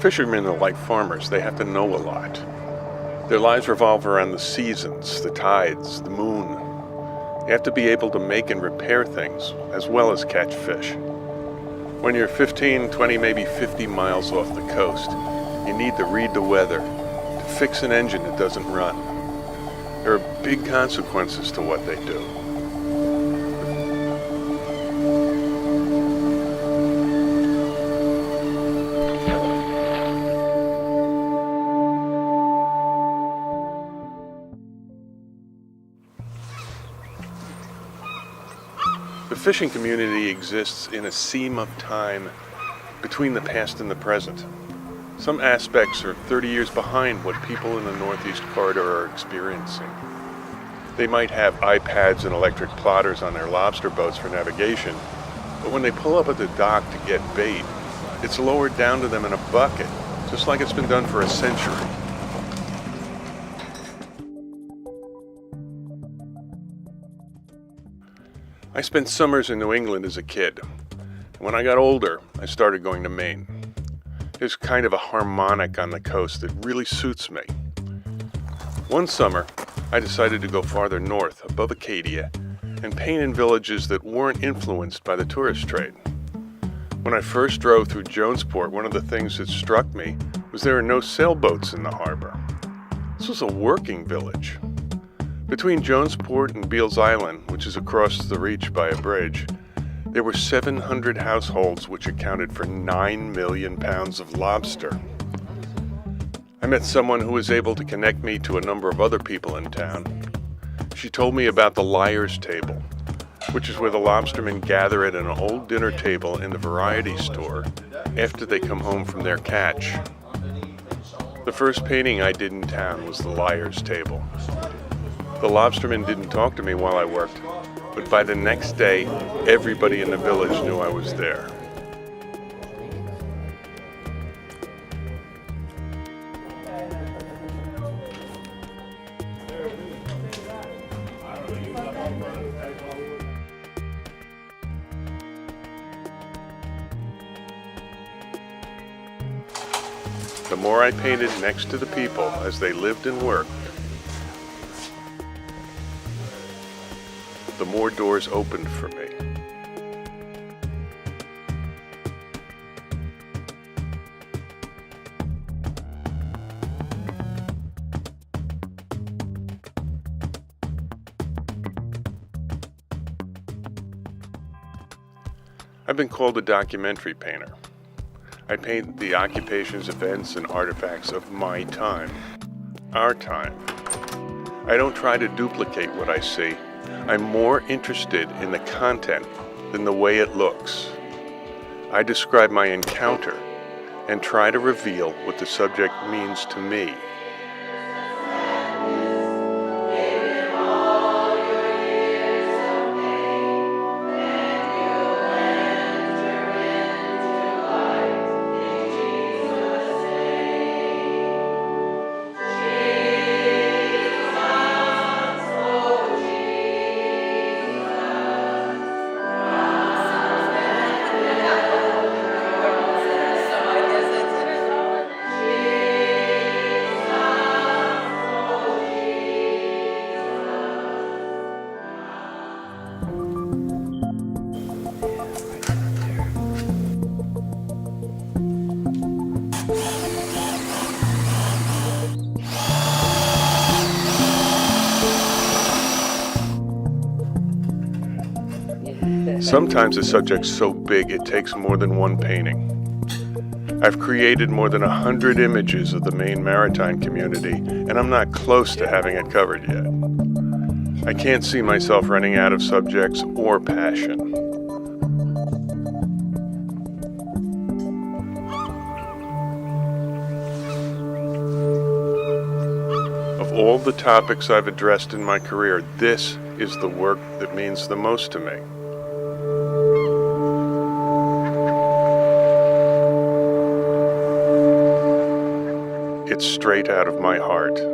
Fishermen are like farmers. They have to know a lot. Their lives revolve around the seasons, the tides, the moon. You have to be able to make and repair things, as well as catch fish. When you're 15, 20, maybe 50 miles off the coast, you need to read the weather, to fix an engine that doesn't run. There are big consequences to what they do. The fishing community exists in a seam of time between the past and the present. Some aspects are 30 years behind what people in the Northeast Corridor are experiencing. They might have iPads and electric plotters on their lobster boats for navigation, but when they pull up at the dock to get bait, it's lowered down to them in a bucket, just like it's been done for a century. I spent summers in New England as a kid. When I got older, I started going to Maine. There's kind of a harmonic on the coast that really suits me. One summer, I decided to go farther north, above Acadia, and paint in villages that weren't influenced by the tourist trade. When I first drove through Jonesport, one of the things that struck me was there are no sailboats in the harbor. This was a working village. Between Jonesport and Beals Island, which is across the reach by a bridge, there were 700 households which accounted for 9 million pounds of lobster. I met someone who was able to connect me to a number of other people in town. She told me about the Liar's Table, which is where the lobstermen gather at an old dinner table in the variety store after they come home from their catch. The first painting I did in town was the Liar's Table. The lobstermen didn't talk to me while I worked, but by the next day, everybody in the village knew I was there. The more I painted next to the people as they lived and worked, the more doors opened for me. I've been called a documentary painter. I paint the occupations, events, and artifacts of my time, our time. I don't try to duplicate what I see. I'm more interested in the content than the way it looks. I describe my encounter and try to reveal what the subject means to me. Sometimes the subject's so big it takes more than one painting. I've created more than 100 images of the Maine Maritime community, and I'm not close to having it covered yet. I can't see myself running out of subjects or passion. Of all the topics I've addressed in my career, this is the work that means the most to me. It's straight out of my heart.